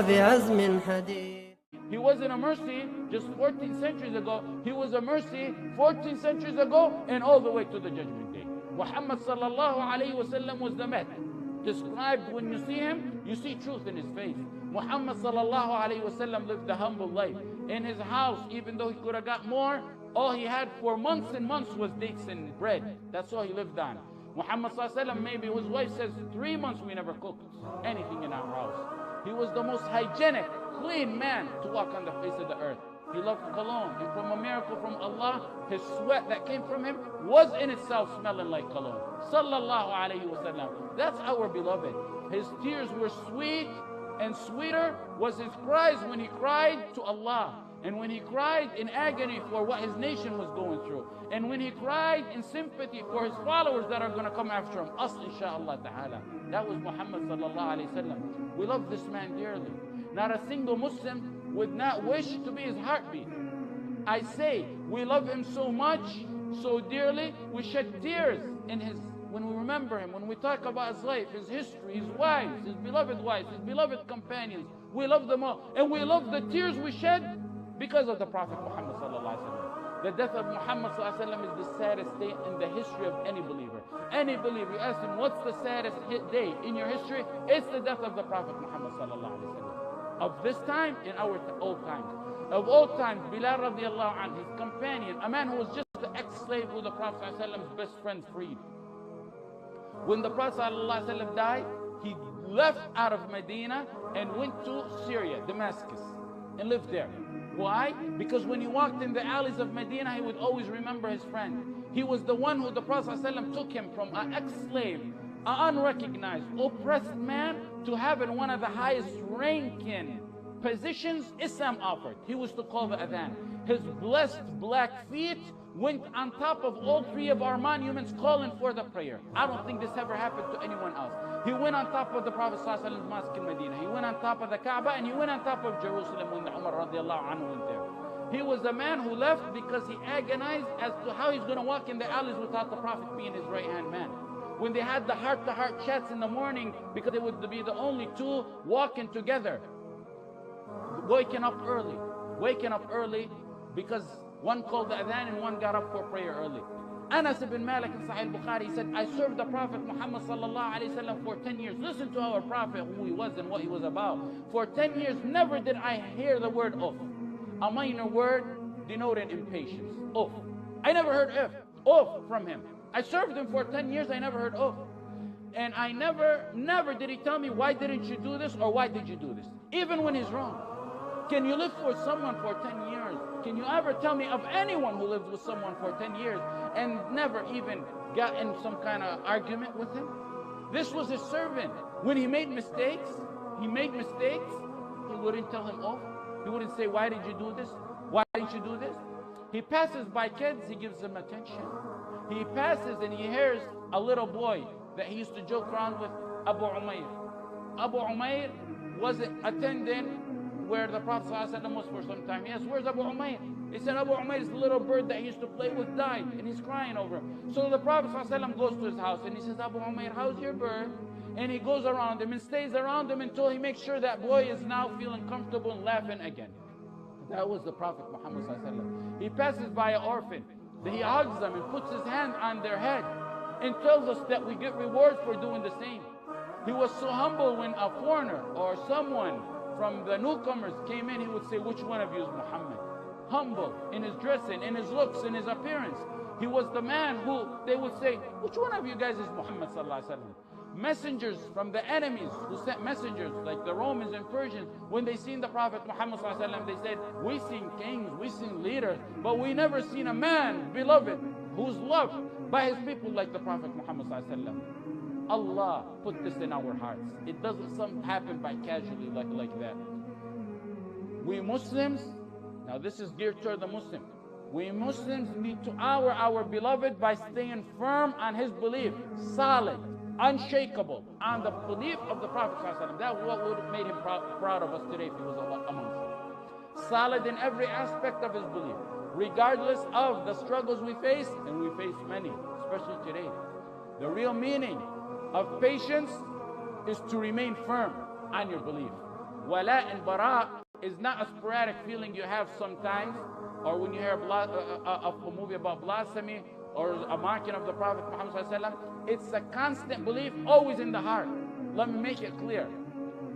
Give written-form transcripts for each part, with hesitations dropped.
بعزم حديد. He wasn't a mercy just 14 centuries ago. He was a mercy 14 centuries ago and all the way to the judgment day. Muhammad sallallahu alayhi wasallam was the Mahdi. Described, when you see him, you see truth in his face. Muhammad sallallahu alayhi wasallam lived a humble life. In his house, even though he could have got more, all he had for months and months was dates and bread. That's all he lived on. Muhammad sallallahu alayhi wasallam, maybe his wife says, 3 months we never cooked anything in our house. He was the most hygienic, clean man to walk on the face of the earth. He loved cologne, and from a miracle from Allah, his sweat that came from him was in itself smelling like cologne. Sallallahu alayhi wasallam. That's our beloved. His tears were sweet, and sweeter was his cries when he cried to Allah, and when he cried in agony for what his nation was going through, and when he cried in sympathy for his followers that are going to come after him, us insha'Allah ta'ala. That was Muhammad sallallahu alayhi wasallam. We love this man dearly. Not a single Muslim would not wish to be his heartbeat. I say, we love him so much, so dearly, we shed tears when we remember him, when we talk about his life, his history, his wives, his beloved companions. We love them all. And we love the tears we shed because of the Prophet Muhammad sallallahu alaihi wasallam. The death of Muhammad sallallahu alaihi wasallam is the saddest day in the history of any believer. Any believer, you ask him, what's the saddest day in your history? It's the death of the Prophet Muhammad sallallahu alaihi wasallam. Of this time in our old times. Of old times, Bilal radiallahu anhu, his companion, a man who was just the ex-slave who the Prophet ﷺ's best friend freed. When the Prophet ﷺ died, he left out of Medina and went to Syria, Damascus, and lived there. Why? Because when he walked in the alleys of Medina, he would always remember his friend. He was the one who the Prophet ﷺ took him from an ex-slave, an unrecognized, oppressed man, to having one of the highest ranking positions Islam offered. He was to call the adhan. His blessed black feet went on top of all 3 of our monuments calling for the prayer. I don't think this ever happened to anyone else. He went on top of the Prophet ﷺ's mosque in Medina. He went on top of the Kaaba, and he went on top of Jerusalem when the Umar radiallahu anhu went there. He was a man who left because he agonized as to how he's going to walk in the alleys without the Prophet being his right-hand man. When they had the heart-to-heart chats in the morning, because they would be the only 2 walking together, waking up early because one called the adhan and one got up for prayer early. Anas ibn Malik in Sahih Bukhari, he said, I served the Prophet Muhammad sallallahu alaihi wasallam for 10 years. Listen to our Prophet, who he was and what he was about. For 10 years, never did I hear the word of, a minor word denoting impatience. Of. I never heard of from him. I served him for 10 years, I never heard of. And I never did he tell me, why didn't you do this, or why did you do this? Even when he's wrong. Can you live for someone for 10 years? Can you ever tell me of anyone who lived with someone for 10 years and never even got in some kind of argument with him? This was his servant. When he made mistakes, he wouldn't tell him off. He wouldn't say, why did you do this? Why didn't you do this? He passes by kids, he gives them attention. He passes and he hears a little boy that he used to joke around with, Abu Umayr. Abu Umayr wasn't attending where the Prophet ﷺ was for some time. He asked, where's Abu Umayr? He said, Abu Umayr's the little bird that he used to play with died, and he's crying over him. So the Prophet ﷺ goes to his house and he says, Abu Umayr, how's your bird? And he goes around him and stays around him until he makes sure that boy is now feeling comfortable and laughing again. That was the Prophet Muhammad ﷺ. He passes by an orphan. He hugs them and puts his hand on their head and tells us that we get rewards for doing the same. He was so humble when a foreigner or someone from the newcomers came in, he would say, which one of you is Muhammad? Humble in his dressing, in his looks, in his appearance. He was the man who they would say, which one of you guys is Muhammad sallallahu alaihi wasallam? Messengers from the enemies who sent messengers, like the Romans and Persians, when they seen the Prophet Muhammad sallallahu alaihi wasallam, they said, we seen kings, we seen leaders, but we never seen a man beloved who's loved by his people like the Prophet Muhammad sallallahu alaihi wasallam. Allah put this in our hearts. It doesn't happen by casually like that. We Muslims, now this is geared toward the Muslim. We Muslims need to honor our beloved by staying firm on his belief, solid, unshakable, on the belief of the Prophet ﷺ. That was what would have made him proud of us today if he was amongst us. Solid in every aspect of his belief, regardless of the struggles we face, and we face many, especially today. The real meaning of patience is to remain firm on your belief. Wala and bara is not a sporadic feeling you have sometimes, or when you hear a movie about blasphemy or a mocking of the Prophet Muhammad ﷺ. It's a constant belief, always in the heart. Let me make it clear.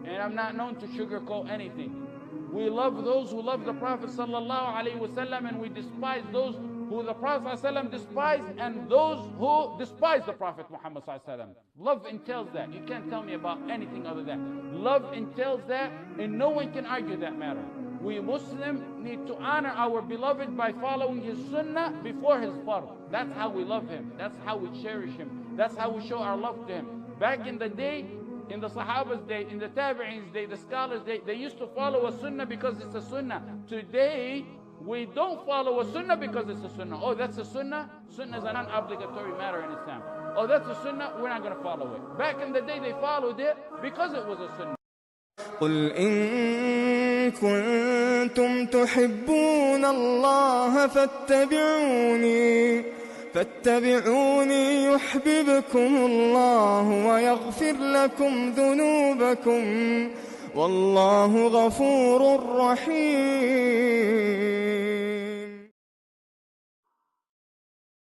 And I'm not known to sugarcoat anything. We love those who love the Prophet ﷺ, and we despise those who the Prophet ﷺ despised, and those who despise the Prophet Muhammad ﷺ. Love entails that. You can't tell me about anything other than that. Love entails that, and no one can argue that matter. We Muslims need to honor our beloved by following his sunnah before his fard. That's how we love him. That's how we cherish him. That's how we show our love to him. Back in the day, in the Sahaba's day, in the Tabi'in's day, the scholars' day, they used to follow a sunnah because it's a sunnah. Today, we don't follow a sunnah because it's a sunnah. Oh, that's a sunnah? Sunnah is a non-obligatory matter in Islam. Oh, that's a sunnah? We're not going to follow it. Back in the day, they followed it because it was a sunnah. قل إن كنتم تحبون الله فاتبعوني يحببكم الله ويغفر لكم ذنوبكم والله غفور رحيم.